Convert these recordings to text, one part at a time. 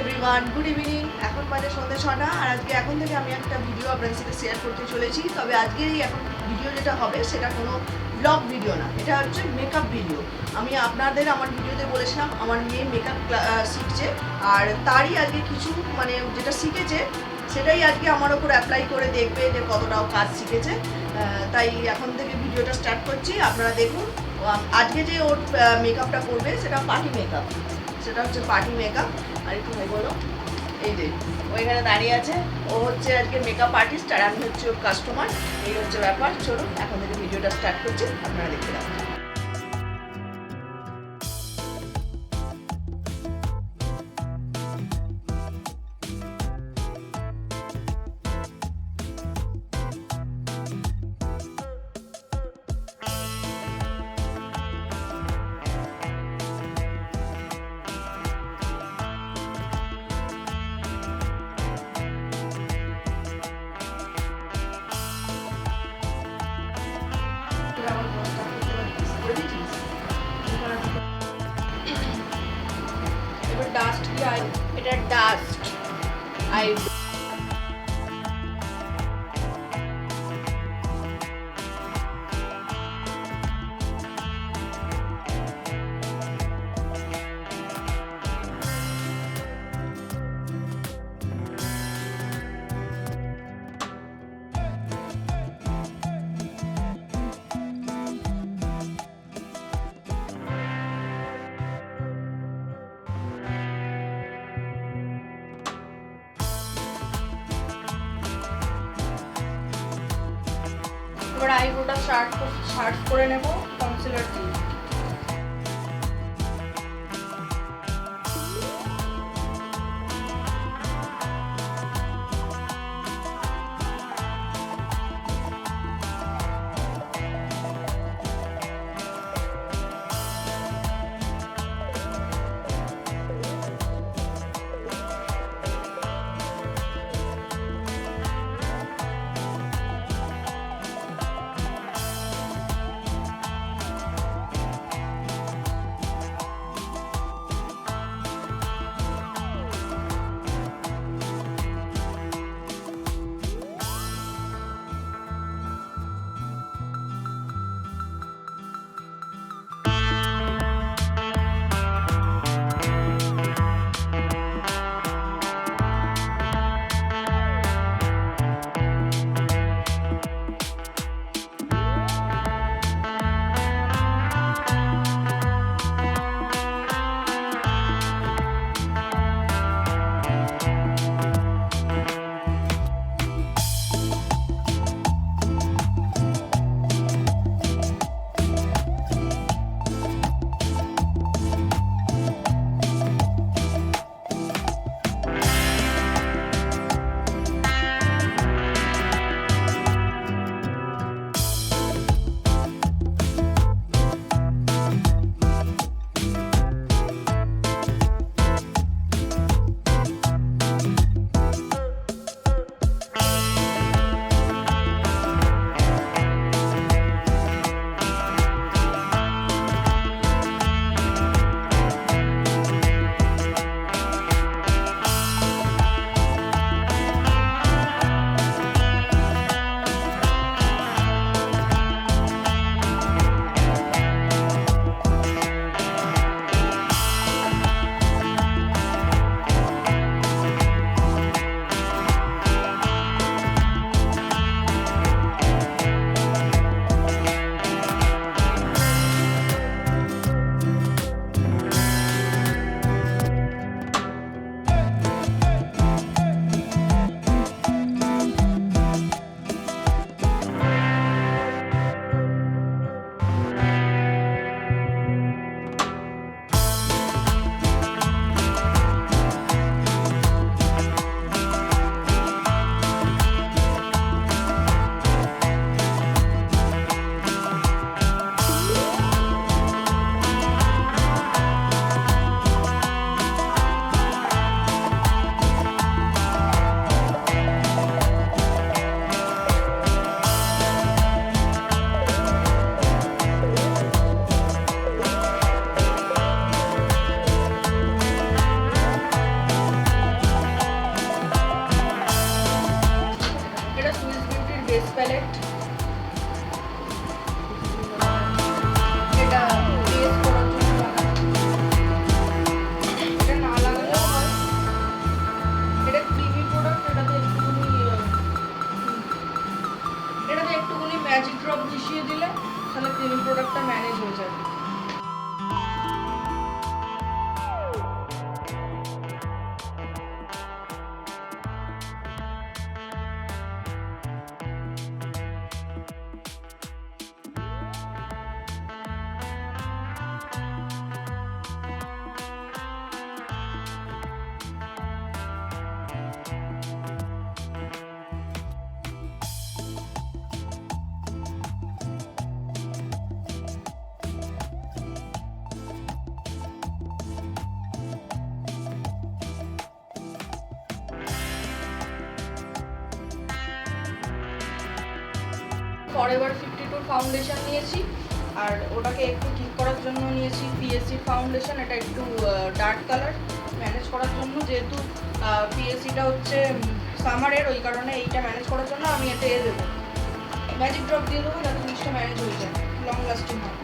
Everyone, good evening. এখন বাজে সন্ধ্যে 6টা আর আজকে এখন থেকে আমি একটা ভিডিও আপনাদের সাথে শেয়ার করতে চলেছি। তবে আজকে এই এখন ভিডিও যেটা হবে সেটা কোনো ব্লগ ভিডিও না, এটা হচ্ছে মেকআপ ভিডিও। আমি আপনাদের আমার ভিডিওতে বলেছিলাম আমার মেয়ে মেকআপ শিখছে, আর তারই আজকে কিছু মানে যেটা শিখেছে সেটাই আজকে আমার ওপর অ্যাপ্লাই করে দেখবে যে কতটাও কাজ শিখেছে। তাই এখন থেকে ভিডিওটা স্টার্ট করছি, আপনারা দেখুন। আজকে যে ওর মেকআপটা করবে সেটা পার্টি মেকআপ, সেটা হচ্ছে পার্টি মেকআপ। আর একটু ভাই বলো, এই যে ওইখানে দাঁড়িয়ে আছে, ও হচ্ছে আজকে মেকআপ আর্টিস্ট আর আমি হচ্ছে ওর কাস্টমার। এই হচ্ছে ব্যাপার। চলুন এখন থেকে ভিডিওটা স্টার্ট করছি, আপনারা দেখতে থাকুন। এবার ডাস্ট কি আই, এটা ডাস্ট আই। এবার আইব্রোটা শার্ট করে নেব কনসিলার দিয়ে। ফরএভার 52 ফাউন্ডেশন নিয়েছি, আর ওটাকে একটু ঠিক করার জন্য নিয়েছি পিএসসি ফাউন্ডেশন। এটা একটু ডার্ক কালার ম্যানেজ করার জন্য, যেহেতু পিএসসিটা হচ্ছে সামারের, ওই কারণে এইটা ম্যানেজ করার জন্য আমি এতে দেবো ম্যাজিক ড্রপ দিয়ে দেবো, যাতে জিনিসটা ম্যানেজ হয়ে যায়, লং লাস্টিং হয়।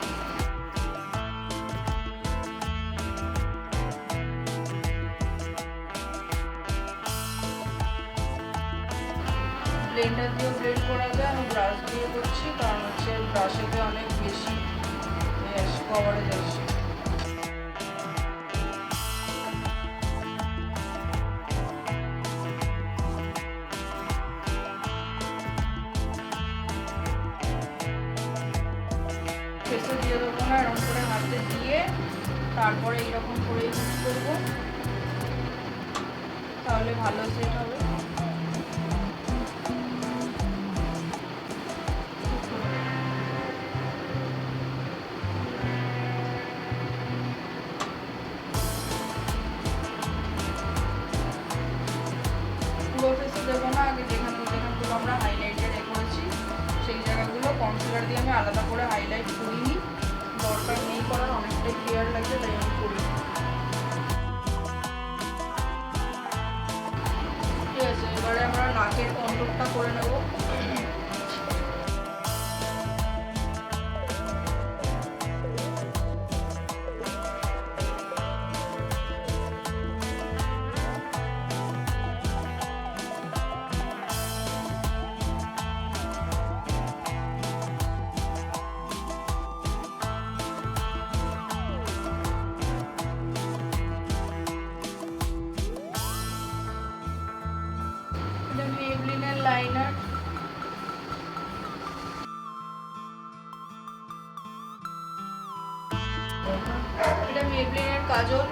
ব্লেন্ডার দিয়েও ব্লেন্ড করা যায়, আমি ব্রাশ দিয়ে করছি কারণ হচ্ছে ব্রাশেতে অনেক বেশি কভারেজ আসছে। ফেসে দিয়ে দেবো না, এরকম করে হাতে দিয়ে তারপরে এইরকম করে ইউজ করবো, তাহলে ভালো সেট হবে। পুরো ফেসে দেবো না, আগে যেখানগুলো আমরা হাইলাইটে করেছি সেই জায়গাগুলো কনসিলার দিয়ে আমি আলাদা করে হাইলাইট করিনি, দরকার নেই করার, অনেকটাই ক্লিয়ার লাগছে তাই আমি করি। ঠিক আছে, এবারে আমরা নাকের কন্ট্রোলটা করে নেবো। এটা মেবলিনের লাইনার, এটা মেবলিনের কাজল।